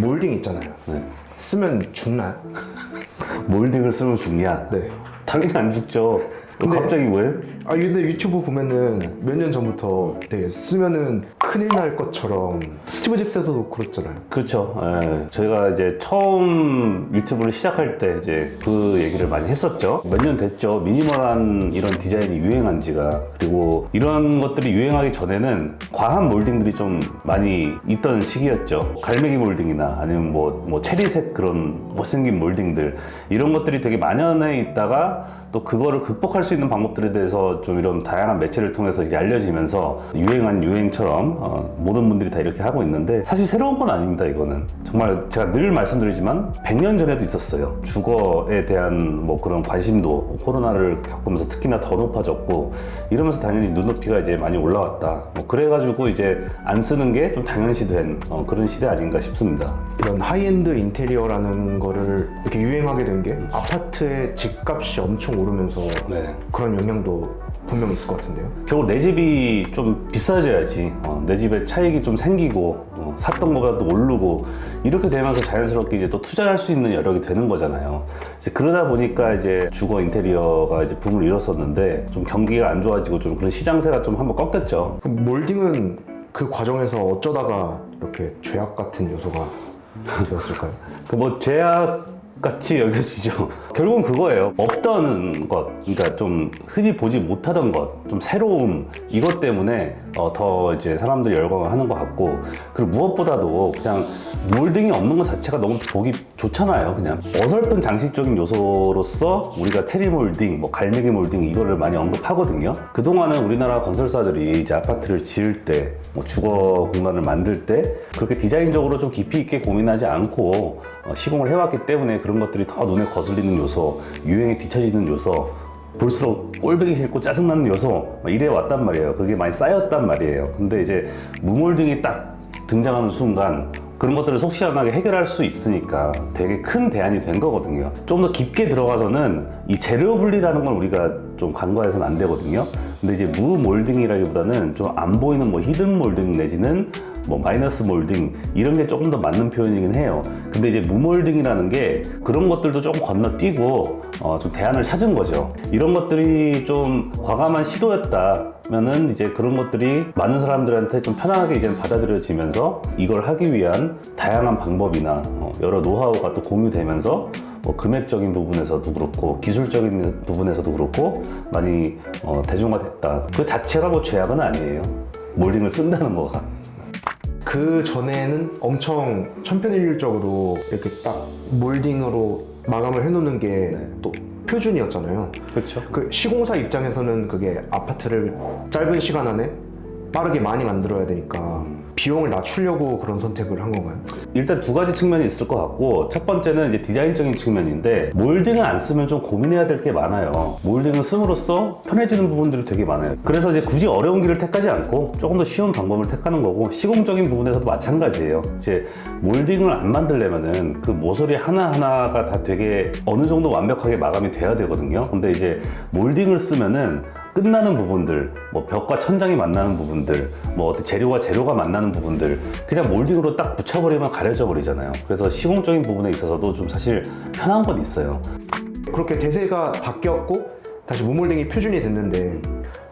몰딩 있잖아요. 네. 쓰면 죽나요? 몰딩을 쓰면 죽냐? 네. 당연히 안 죽죠. 근데- 갑자기 왜? 근데 유튜브 보면은 몇 년 전부터 되게 쓰면은 큰일 날 것처럼 스티브 잡스에서도 그렇잖아요. 그렇죠. 예. 저희가 이제 처음 유튜브를 시작할 때 이제 그 얘기를 많이 했었죠. 몇 년 됐죠. 미니멀한 이런 디자인이 유행한 지가. 그리고 이런 것들이 유행하기 전에는 과한 몰딩들이 좀 많이 있던 시기였죠. 갈매기 몰딩이나 아니면 뭐 체리색 그런 못생긴 몰딩들 이런 것들이 되게 만연해 있다가 또 그거를 극복할 수 있는 방법들에 대해서 좀 이런 다양한 매체를 통해서 이게 알려지면서 유행한 유행처럼 모든 분들이 다 이렇게 하고 있는데 사실 새로운 건 아닙니다. 이거는 정말 제가 늘 말씀드리지만 100년 전에도 있었어요. 주거에 대한 뭐 그런 관심도 코로나를 겪으면서 특히나 더 높아졌고 이러면서 당연히 눈높이가 이제 많이 올라왔다. 뭐 그래가지고 이제 안 쓰는 게 좀 당연시된 그런 시대 아닌가 싶습니다. 이런 하이엔드 인테리어라는 거를 이렇게 유행하게 된 게 아파트의 집값이 엄청 오르면서 네. 그런 영향도 분명 있을 것 같은데요. 결국 내 집이 좀 비싸져야지 내 집에 차익이 좀 생기고 샀던 것보다도 오르고 이렇게 되면서 자연스럽게 이제 또 투자할 수 있는 여력이 되는 거잖아요. 이제 그러다 보니까 이제 주거 인테리어가 이제 붐을 이뤘었는데 좀 경기가 안 좋아지고 좀 그런 시장세가 좀 한번 꺾였죠. 그럼 몰딩은 그 과정에서 어쩌다가 이렇게 죄악 같은 요소가 되었을까요? 그 뭐 죄악 같이 여겨지죠. 결국은 그거예요. 없던 것, 그러니까 좀 흔히 보지 못하던 것, 좀 새로움 이것 때문에 더 이제 사람들이 열광을 하는 것 같고 그리고 무엇보다도 그냥 몰딩이 없는 것 자체가 너무 보기 좋잖아요. 그냥 어설픈 장식적인 요소로서 우리가 체리 몰딩, 뭐 갈매기 몰딩 이거를 많이 언급하거든요. 그동안은 우리나라 건설사들이 이제 아파트를 지을 때, 뭐 주거 공간을 만들 때 그렇게 디자인적으로 좀 깊이 있게 고민하지 않고 시공을 해왔기 때문에 그런 것들이 더 눈에 거슬리는 요소, 유행에 뒤처지는 요소, 볼수록 꼴보기 싫고 짜증나는 요소 이래 왔단 말이에요. 그게 많이 쌓였단 말이에요. 근데 이제 무몰딩이 딱 등장하는 순간 그런 것들을 속 시원하게 해결할 수 있으니까 되게 큰 대안이 된 거거든요. 좀 더 깊게 들어가서는 이 재료 분리라는 건 우리가 좀 간과해서는 안 되거든요. 근데 이제 무몰딩이라기보다는 좀 안 보이는 뭐 히든 몰딩 내지는 뭐 마이너스 몰딩 이런 게 조금 더 맞는 표현이긴 해요. 근데 이제 무몰딩이라는 게 그런 것들도 조금 건너뛰고 좀 대안을 찾은 거죠. 이런 것들이 좀 과감한 시도였다면은 이제 그런 것들이 많은 사람들한테 좀 편안하게 이제 받아들여지면서 이걸 하기 위한 다양한 방법이나 여러 노하우가 또 공유되면서 뭐 금액적인 부분에서도 그렇고 기술적인 부분에서도 그렇고 많이 대중화됐다. 그 자체가 뭐 죄악은 아니에요. 몰딩을 쓴다는 거가. 그 전에는 엄청 천편일률적으로 이렇게 딱 몰딩으로 마감을 해놓는 게 또 표준이었잖아요. 그렇죠. 그 시공사 입장에서는 그게 아파트를 짧은 시간 안에 빠르게 많이 만들어야 되니까 비용을 낮추려고 그런 선택을 한 건가요? 일단 두 가지 측면이 있을 것 같고 첫 번째는 이제 디자인적인 측면인데 몰딩을 안 쓰면 좀 고민해야 될 게 많아요. 몰딩을 씀으로써 편해지는 부분들이 되게 많아요. 그래서 이제 굳이 어려운 길을 택하지 않고 조금 더 쉬운 방법을 택하는 거고 시공적인 부분에서도 마찬가지예요. 이제 몰딩을 안 만들려면은 그 모서리 하나하나가 다 되게 어느 정도 완벽하게 마감이 돼야 되거든요. 근데 이제 몰딩을 쓰면은 끝나는 부분들, 뭐 벽과 천장이 만나는 부분들, 뭐 어떤 재료가 만나는 부분들 그냥 몰딩으로 딱 붙여버리면 가려져 버리잖아요. 그래서 시공적인 부분에 있어서도 좀 사실 편한 건 있어요. 그렇게 대세가 바뀌었고 다시 무몰딩이 표준이 됐는데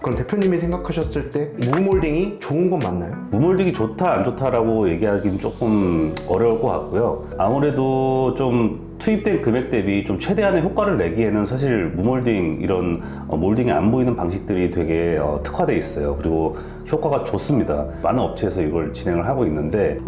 그럼 대표님이 생각하셨을 때 무몰딩이 좋은 건 맞나요? 무몰딩이 좋다 안 좋다라고 얘기하기는 조금 어려울 것 같고요. 아무래도 좀 투입된 금액 대비 좀 최대한의 효과를 내기에는 사실 무몰딩 이런 몰딩이 안 보이는 방식들이 되게 특화돼 있어요. 그리고 효과가 좋습니다. 많은 업체에서 이걸 진행을 하고 있는데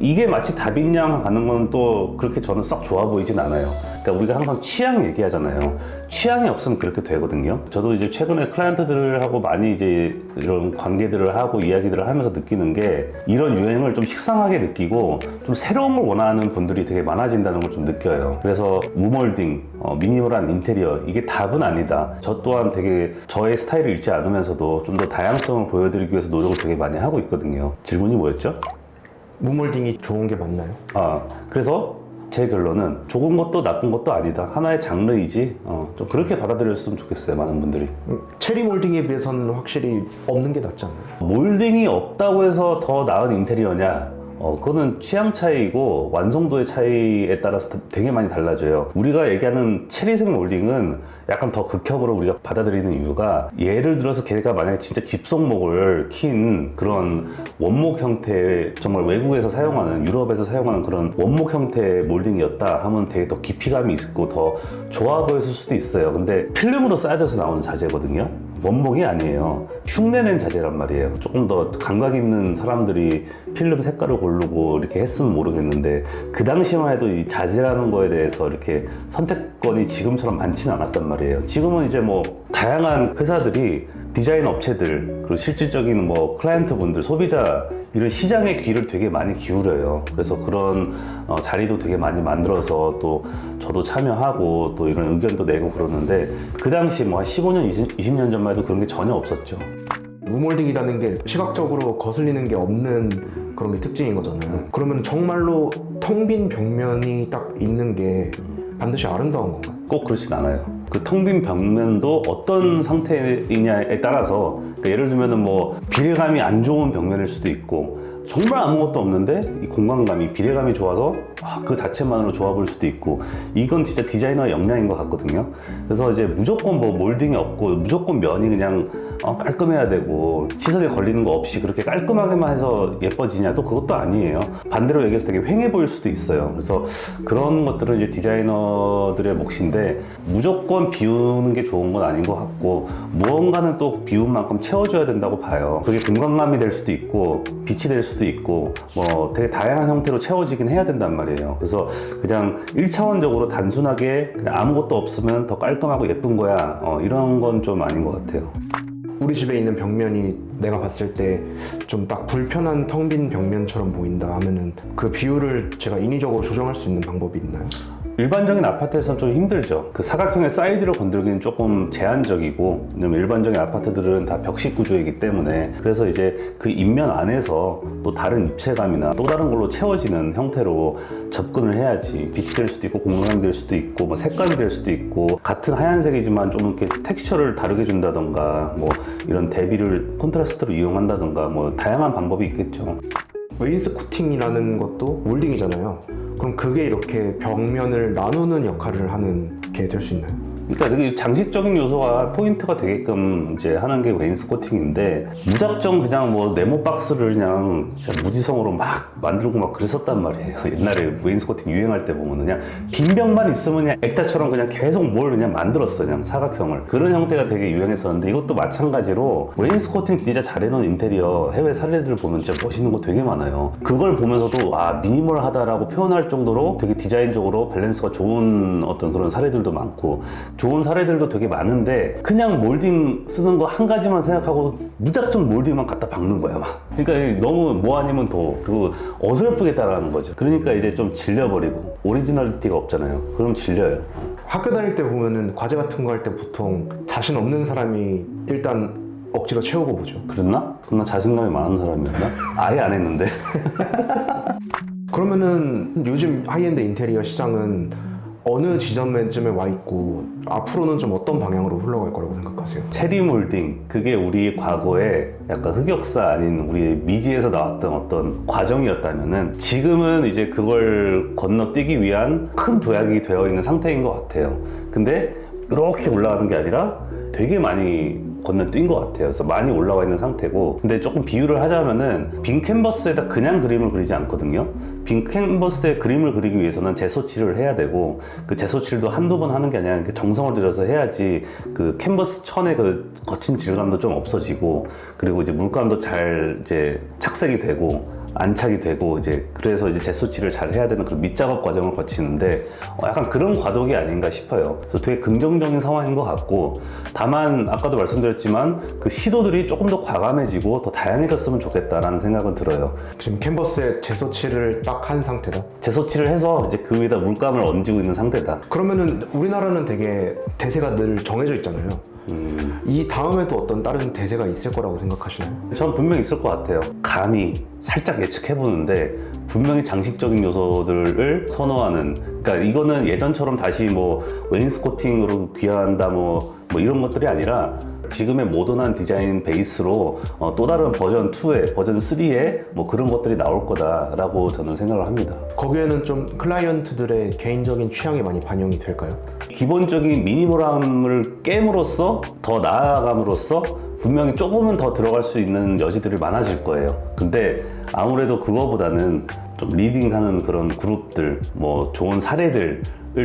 이게 마치 답이냐 하는 건 또 그렇게 저는 썩 좋아 보이진 않아요. 그러니까 우리가 항상 취향 얘기하잖아요. 취향이 없으면 그렇게 되거든요. 저도 이제 최근에 클라이언트들하고 많이 이제 이런 관계들을 하고 이야기들을 하면서 느끼는 게 이런 유행을 좀 식상하게 느끼고 좀 새로운 걸 원하는 분들이 되게 많아진다는 걸 좀 느껴요. 그래서 무몰딩, 미니멀한 인테리어 이게 답은 아니다. 저 또한 되게 저의 스타일을 잃지 않으면서도 좀 더 다양성을 보여드리기 위해서 노력을 되게 많이 하고 있거든요. 질문이 뭐였죠? 무몰딩이 좋은 게 맞나요? 그래서 제 결론은 좋은 것도 나쁜 것도 아니다. 하나의 장르이지 좀 그렇게 받아들였으면 좋겠어요. 많은 분들이. 체리 몰딩에 비해서는 확실히 없는 게 낫지 않나요? 몰딩이 없다고 해서 더 나은 인테리어냐? 그거는 취향 차이이고 완성도의 차이에 따라서 되게 많이 달라져요. 우리가 얘기하는 체리색 몰딩은 약간 더 극혐으로 우리가 받아들이는 이유가, 예를 들어서 걔가 만약에 진짜 집속목을 킨 그런 원목 형태의, 정말 외국에서 사용하는, 유럽에서 사용하는 그런 원목 형태의 몰딩이었다 하면 되게 더 깊이감이 있고 더 좋아 보였을 수도 있어요. 근데 필름으로 쌓여져서 나오는 자재거든요. 원목이 아니에요. 흉내낸 자재란 말이에요. 조금 더 감각 있는 사람들이 필름 색깔을 고르고 이렇게 했으면 모르겠는데, 그 당시만 해도 이 자재라는 거에 대해서 이렇게 선택권이 지금처럼 많지는 않았단 말이에요. 지금은 이제 뭐 다양한 회사들이, 디자인 업체들, 그리고 실질적인 뭐 클라이언트 분들, 소비자, 이런 시장의 귀를 되게 많이 기울여요. 그래서 그런 자리도 되게 많이 만들어서 또 저도 참여하고 또 이런 의견도 내고 그러는데, 그 당시 뭐 한 15년, 20년 전만 해도 그런 게 전혀 없었죠. 무몰딩이라는 게 시각적으로 거슬리는 게 없는 그런 게 특징인 거잖아요. 그러면 정말로 텅 빈 벽면이 딱 있는 게 반드시 아름다운 건가요? 꼭 그렇진 않아요. 그 텅 빈 벽면도 어떤 상태이냐에 따라서, 그러니까 예를 들면은 뭐 비례감이 안 좋은 벽면일 수도 있고, 정말 아무것도 없는데 이 공간감이, 비례감이 좋아서 그 자체만으로 좋아 보일 수도 있고, 이건 진짜 디자이너의 역량인 것 같거든요. 그래서 이제 무조건 뭐 몰딩이 없고 무조건 면이 그냥 깔끔해야 되고 시선에 걸리는 거 없이 그렇게 깔끔하게만 해서 예뻐지냐, 또 그것도 아니에요. 반대로 얘기해서 되게 휑해 보일 수도 있어요. 그래서 그런 것들은 이제 디자이너들의 몫인데, 무조건 비우는 게 좋은 건 아닌 것 같고, 무언가는 또 비운 만큼 채워줘야 된다고 봐요. 그게 공간감이 될 수도 있고 빛이 될 수도 있고 뭐 되게 다양한 형태로 채워지긴 해야 된단 말이에요. 그래서 그냥 1차원적으로 단순하게 그냥 아무것도 없으면 더 깔끔하고 예쁜 거야, 이런 건 좀 아닌 것 같아요. 우리 집에 있는 벽면이 내가 봤을 때 좀 딱 불편한 텅 빈 벽면처럼 보인다 하면은 그 비율을 제가 인위적으로 조정할 수 있는 방법이 있나요? 일반적인 아파트에서는 좀 힘들죠. 그 사각형의 사이즈를 건들기는 조금 제한적이고, 왜냐면 일반적인 아파트들은 다 벽식 구조이기 때문에. 그래서 이제 그 입면 안에서 또 다른 입체감이나 또 다른 걸로 채워지는 형태로 접근을 해야지, 빛이 될 수도 있고 공간감이 될 수도 있고 뭐 색감이 될 수도 있고, 같은 하얀색이지만 좀 이렇게 텍스처를 다르게 준다던가, 뭐 이런 대비를 콘트라스트로 이용한다던가, 뭐 다양한 방법이 있겠죠. 웨인스코팅이라는 것도 몰딩이잖아요. 그럼 그게 이렇게 벽면을 나누는 역할을 하는 게 될 수 있나요? 그러니까 되게 장식적인 요소가 포인트가 되게끔 이제 하는 게 웨인스코팅인데, 무작정 그냥 뭐 네모 박스를 그냥 무지성으로 막 만들고 막 그랬었단 말이에요. 옛날에 웨인스코팅 유행할 때 보면 그냥 빈 벽만 있으면 그냥 액자처럼 그냥 계속 뭘 그냥 만들었어, 그냥 사각형을. 그런 형태가 되게 유행했었는데, 이것도 마찬가지로 웨인스코팅 진짜 잘해놓은 인테리어 해외 사례들을 보면 진짜 멋있는 거 되게 많아요. 그걸 보면서도 미니멀하다라고 표현할 정도로 되게 디자인적으로 밸런스가 좋은 어떤 그런 사례들도 많고, 좋은 사례들도 되게 많은데, 그냥 몰딩 쓰는 거 한 가지만 생각하고 무작정 몰딩만 갖다 박는 거야 막. 그러니까 너무 뭐 아니면 도, 그리고 어설프게 따라하는 거죠. 그러니까 이제 좀 질려버리고, 오리지널리티가 없잖아요. 그럼 질려요. 학교 다닐 때 보면은 과제 같은 거 할 때 보통 자신 없는 사람이 일단 억지로 채우고 보죠. 그랬나? 그나 자신감이 많은 사람이었나? 아예 안 했는데. 그러면은 요즘 하이엔드 인테리어 시장은 어느 지점쯤에 와 있고 앞으로는 좀 어떤 방향으로 흘러갈 거라고 생각하세요? 체리 몰딩, 그게 우리 과거에 약간 흑역사 아닌 우리 미지에서 나왔던 어떤 과정이었다면은, 지금은 이제 그걸 건너뛰기 위한 큰 도약이 되어 있는 상태인 것 같아요. 근데 이렇게 올라가는 게 아니라 되게 많이 건너뛴 것 같아요. 그래서 많이 올라와 있는 상태고, 근데 조금 비유를 하자면은 빈 캔버스에다 그냥 그림을 그리지 않거든요. 빈 캔버스에 그림을 그리기 위해서는 재소칠을 해야 되고, 그 재소칠도 한두 번 하는 게 아니라 정성을 들여서 해야지 그 캔버스 천의 그 거친 질감도 좀 없어지고, 그리고 이제 물감도 잘 이제 착색이 되고 안착이 되고, 이제 그래서 이제 재소칠을 잘 해야 되는 그런 밑작업 과정을 거치는데, 약간 그런 과도기 아닌가 싶어요. 그래서 되게 긍정적인 상황인 것 같고, 다만 아까도 말씀드렸지만 그 시도들이 조금 더 과감해지고 더 다양해졌으면 좋겠다라는 생각은 들어요. 지금 캔버스에 재소칠을 딱 한 상태다? 재소칠을 해서 이제 그 위에다 물감을 얹고 있는 상태다. 그러면은 우리나라는 되게 대세가 늘 정해져 있잖아요. 이 다음에도 어떤 다른 대세가 있을 거라고 생각하시나요? 전 분명히 있을 것 같아요. 감히 살짝 예측해보는데, 분명히 장식적인 요소들을 선호하는, 그러니까 이거는 예전처럼 다시 뭐 웨인스코팅으로 귀환한다 뭐 이런 것들이 아니라, 지금의 모던한 디자인 베이스로 또 다른 버전 2에 버전 3에 뭐 그런 것들이 나올 거다라고 저는 생각을 합니다. 거기에는 좀 클라이언트들의 개인적인 취향이 많이 반영이 될까요? 기본적인 미니멀함을 깨므로써 더 나아감으로써 분명히 조금은 더 들어갈 수 있는 여지들이 많아질 거예요. 근데 아무래도 그거보다는 좀 리딩하는 그런 그룹들, 뭐 좋은 사례들을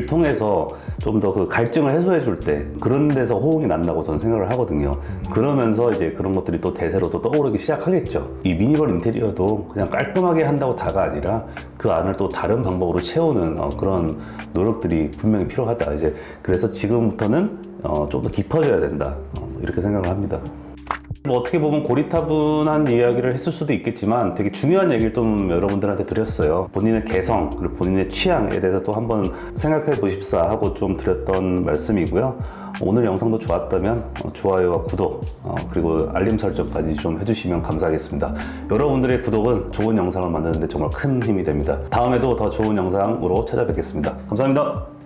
통해서 좀 더 그 갈증을 해소해 줄 때 그런 데서 호응이 난다고 저는 생각을 하거든요. 그러면서 이제 그런 것들이 또 대세로 또 떠오르기 시작하겠죠. 이 미니멀 인테리어도 그냥 깔끔하게 한다고 다가 아니라 그 안을 또 다른 방법으로 채우는 그런 노력들이 분명히 필요하다. 이제 그래서 지금부터는 좀 더 깊어져야 된다. 이렇게 생각을 합니다. 뭐 어떻게 보면 고리타분한 이야기를 했을 수도 있겠지만 되게 중요한 얘기를 좀 여러분들한테 드렸어요. 본인의 개성 그리고 본인의 취향에 대해서 또 한번 생각해 보십사 하고 좀 드렸던 말씀이고요. 오늘 영상도 좋았다면 좋아요와 구독 그리고 알림 설정까지 좀 해주시면 감사하겠습니다. 여러분들의 구독은 좋은 영상을 만드는 데 정말 큰 힘이 됩니다. 다음에도 더 좋은 영상으로 찾아뵙겠습니다. 감사합니다.